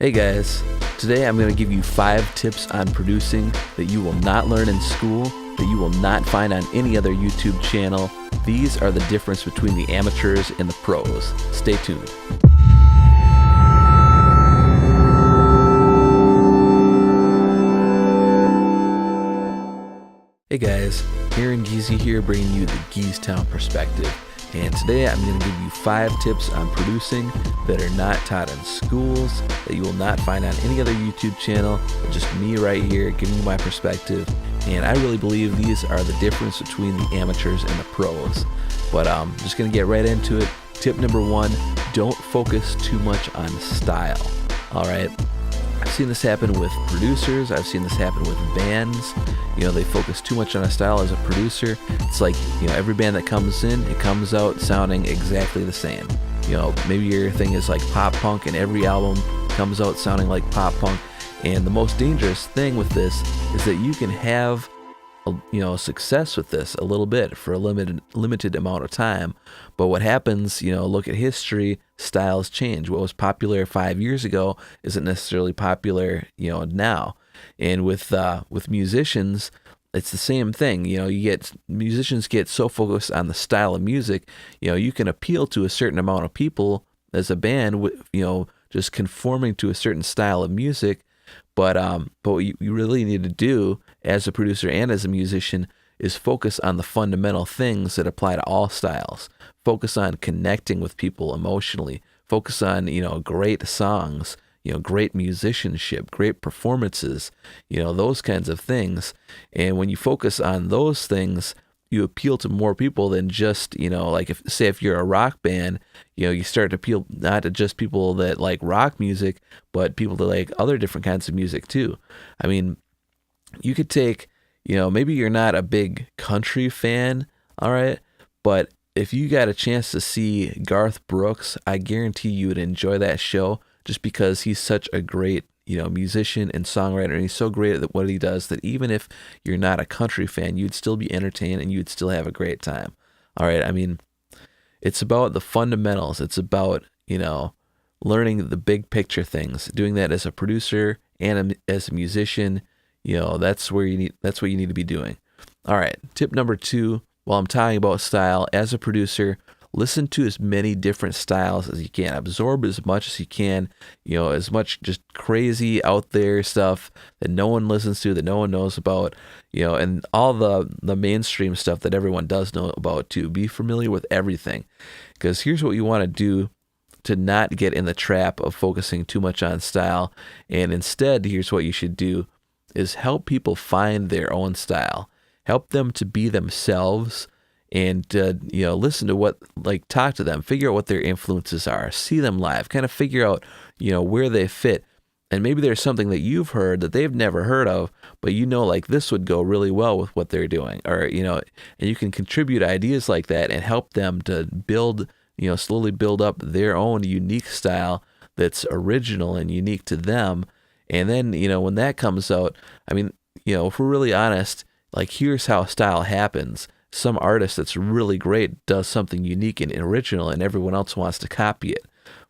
Hey guys, today I'm going to give you 5 tips on producing that you will not learn in school, that you will not find on any other YouTube channel. These are the difference between the amateurs and the pros. Stay tuned. Hey guys, Aaron Geezy here bringing you the Geeztown perspective. And today I'm going to give you 5 tips on producing that are not taught in schools, that you will not find on any other YouTube channel, but just me right here giving you my perspective. And I really believe these are the difference between the amateurs and the pros. But I'm just going to get right into it. Tip number 1, don't focus too much on style. All right. I've seen this happen with producers. I've seen this happen with bands. They focus too much on a style as a producer. It's like, every band that comes in, it comes out sounding exactly the same. Maybe your thing is like pop punk and every album comes out sounding like pop punk. And the most dangerous thing with this is that you can have success with this a little bit for a limited amount of time. But what happens, look at history, styles change. What was popular 5 years ago isn't necessarily popular, now. And with musicians, it's the same thing. Musicians get so focused on the style of music, you can appeal to a certain amount of people as a band, just conforming to a certain style of music. But what you really need to do as a producer and as a musician is focus on the fundamental things that apply to all styles. Focus on connecting with people emotionally. Focus on, great songs, great musicianship, great performances, those kinds of things. And when you focus on those things, you appeal to more people than just, like if you're a rock band, you start to appeal not to just people that like rock music, but people that like other different kinds of music too. I mean, you could take, maybe you're not a big country fan, all right, but if you got a chance to see Garth Brooks, I guarantee you would enjoy that show just because he's such a great musician and songwriter, and he's so great at what he does that even if you're not a country fan, you'd still be entertained and you'd still have a great time. All right, I mean, it's about the fundamentals. It's about, learning the big picture things, doing that as a producer and as a musician. That's what you need to be doing. All right, tip number 2, while I'm talking about style, as a producer, listen to as many different styles as you can. Absorb as much as you can, as much just crazy out there stuff that no one listens to, that no one knows about, and all the mainstream stuff that everyone does know about too. Be familiar with everything, because here's what you want to do to not get in the trap of focusing too much on style. And instead, here's what you should do is help people find their own style. Help them to be themselves. And, listen to talk to them, figure out what their influences are, see them live, kind of figure out, where they fit. And maybe there's something that you've heard that they've never heard of, but like this would go really well with what they're doing. Or, and you can contribute ideas like that and help them to build, slowly build up their own unique style that's original and unique to them. And then, when that comes out, I mean, if we're really honest, here's how style happens. Some artist that's really great does something unique and original and everyone else wants to copy it.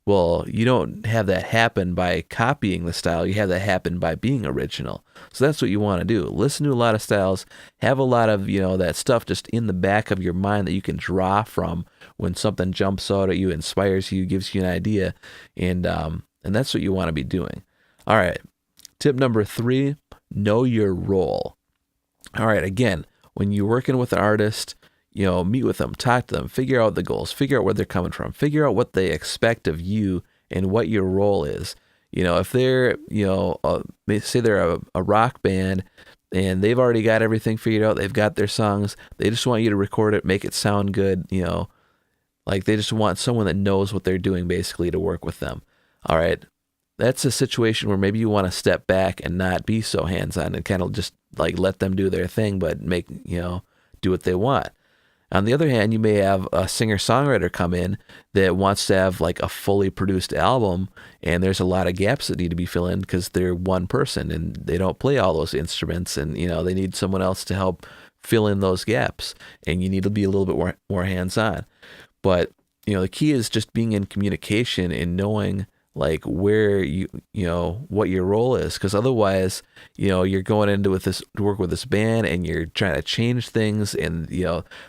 Well, you don't have that happen by copying the style. You have that happen by being original. So that's what you want to do. Listen to a lot of styles. Have a lot of, that stuff just in the back of your mind that you can draw from when something jumps out at you, inspires you, gives you an idea. And that's what you want to be doing. All right. Tip number 3, know your role. All right. Again, when you're working with an artist, meet with them, talk to them, figure out the goals, figure out where they're coming from, figure out what they expect of you and what your role is. If they're, say they're a rock band and they've already got everything figured out, they've got their songs, they just want you to record it, make it sound good, they just want someone that knows what they're doing basically to work with them. All right. That's a situation where maybe you want to step back and not be so hands-on and kind of just let them do their thing, but make, do what they want. On the other hand, you may have a singer-songwriter come in that wants to have a fully produced album, and there's a lot of gaps that need to be filled in because they're one person and they don't play all those instruments, and, they need someone else to help fill in those gaps, and you need to be a little bit more hands-on. But, the key is just being in communication and knowing like where what your role is, because otherwise you're going into with this to work with this band and you're trying to change things, and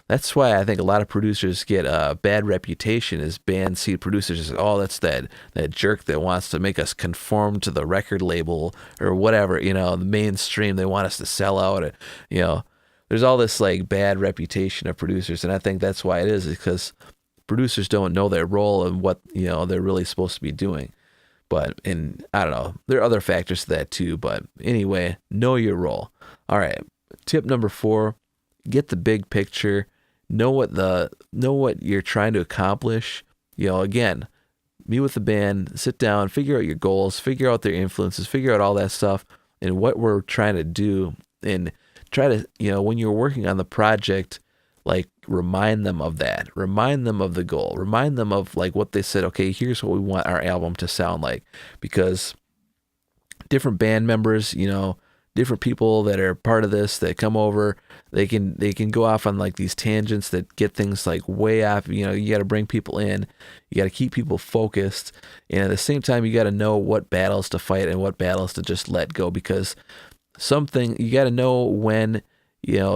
that's why I think a lot of producers get a bad reputation. Is bands see producers as, oh, that's that jerk that wants to make us conform to the record label or whatever, the mainstream. They want us to sell out. There's all this like bad reputation of producers, and I think that's why it is because producers don't know their role and what they're really supposed to be doing. And I don't know, there are other factors to that too, but anyway, know your role. All right, tip number 4, get the big picture. Know what you're trying to accomplish. Again, meet with the band, sit down, figure out your goals, figure out their influences, figure out all that stuff and what we're trying to do, and try to when you're working on the project, like remind them of that, remind them of the goal, remind them of like what they said. Okay, here's what we want our album to sound like, because different band members, different people that are part of this that come over, they can go off on like these tangents that get things like way off. You got to bring people in, you got to keep people focused, and at the same time you got to know what battles to fight and what battles to just let go, because you got to know when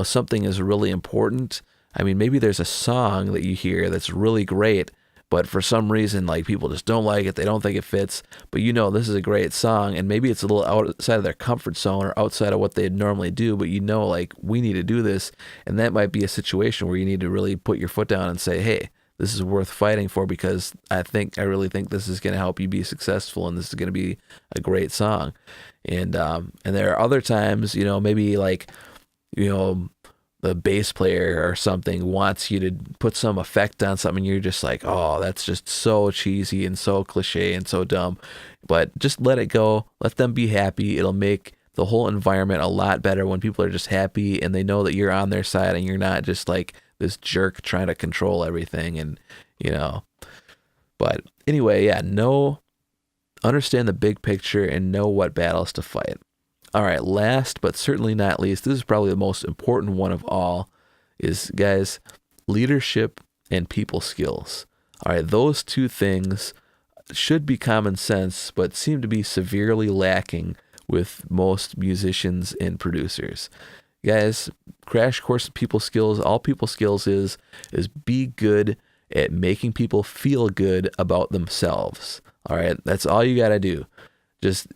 something is really important. I mean, maybe there's a song that you hear that's really great, but for some reason, like people just don't like it. They don't think it fits, but this is a great song, and maybe it's a little outside of their comfort zone or outside of what they'd normally do, but like we need to do this, and that might be a situation where you need to really put your foot down and say, hey, this is worth fighting for, because I really think this is going to help you be successful, and this is going to be a great song. And there are other times, maybe like, the bass player or something wants you to put some effect on something, you're just like, oh, that's just so cheesy and so cliche and so dumb. But just let it go. Let them be happy. It'll make the whole environment a lot better when people are just happy and they know that you're on their side and you're not just like this jerk trying to control everything. And, but anyway, yeah, understand the big picture and know what battles to fight. All right, last but certainly not least, this is probably the most important one of all, is, guys, leadership and people skills. All right, those two things should be common sense, but seem to be severely lacking with most musicians and producers. Guys, crash course in people skills. All people skills is be good at making people feel good about themselves. All right, that's all you got to do. Just,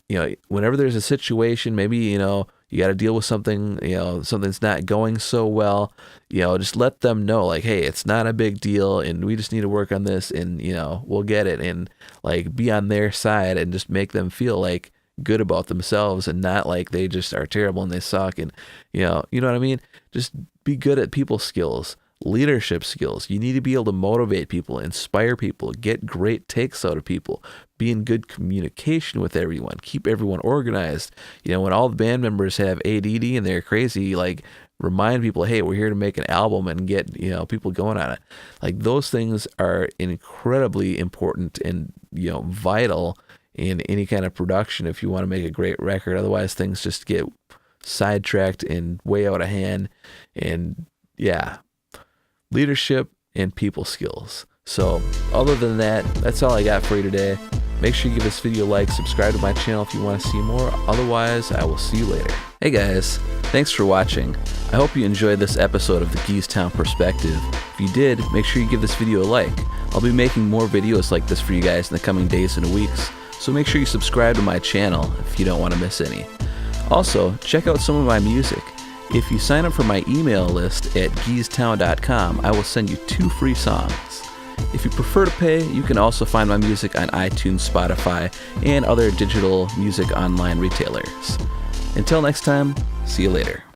whenever there's a situation, maybe, you got to deal with something, something's not going so well, just let them know, like, hey, it's not a big deal and we just need to work on this and, we'll get it, and like be on their side and just make them feel like good about themselves and not like they just are terrible and they suck. And, you know what I mean? Just be good at people skills. Leadership skills. You need to be able to motivate people, inspire people, get great takes out of people, be in good communication with everyone, keep everyone organized. When all the band members have ADD and they're crazy, like remind people, hey, we're here to make an album and get, people going on it. Like those things are incredibly important and, vital in any kind of production if you want to make a great record. Otherwise things just get sidetracked and way out of hand. And yeah, leadership and people skills. So other than that, that's all I got for you today. Make sure you give this video a like, subscribe to my channel if you want to see more. Otherwise, I will see you later. Hey guys, thanks for watching. I hope you enjoyed this episode of the Geeztown Perspective. If you did, make sure you give this video a like. I'll be making more videos like this for you guys in the coming days and weeks, so make sure you subscribe to my channel if you don't want to miss any. Also, check out some of my music. If you sign up for my email list at geeztown.com, I will send you 2 free songs. If you prefer to pay, you can also find my music on iTunes, Spotify, and other digital music online retailers. Until next time, see you later.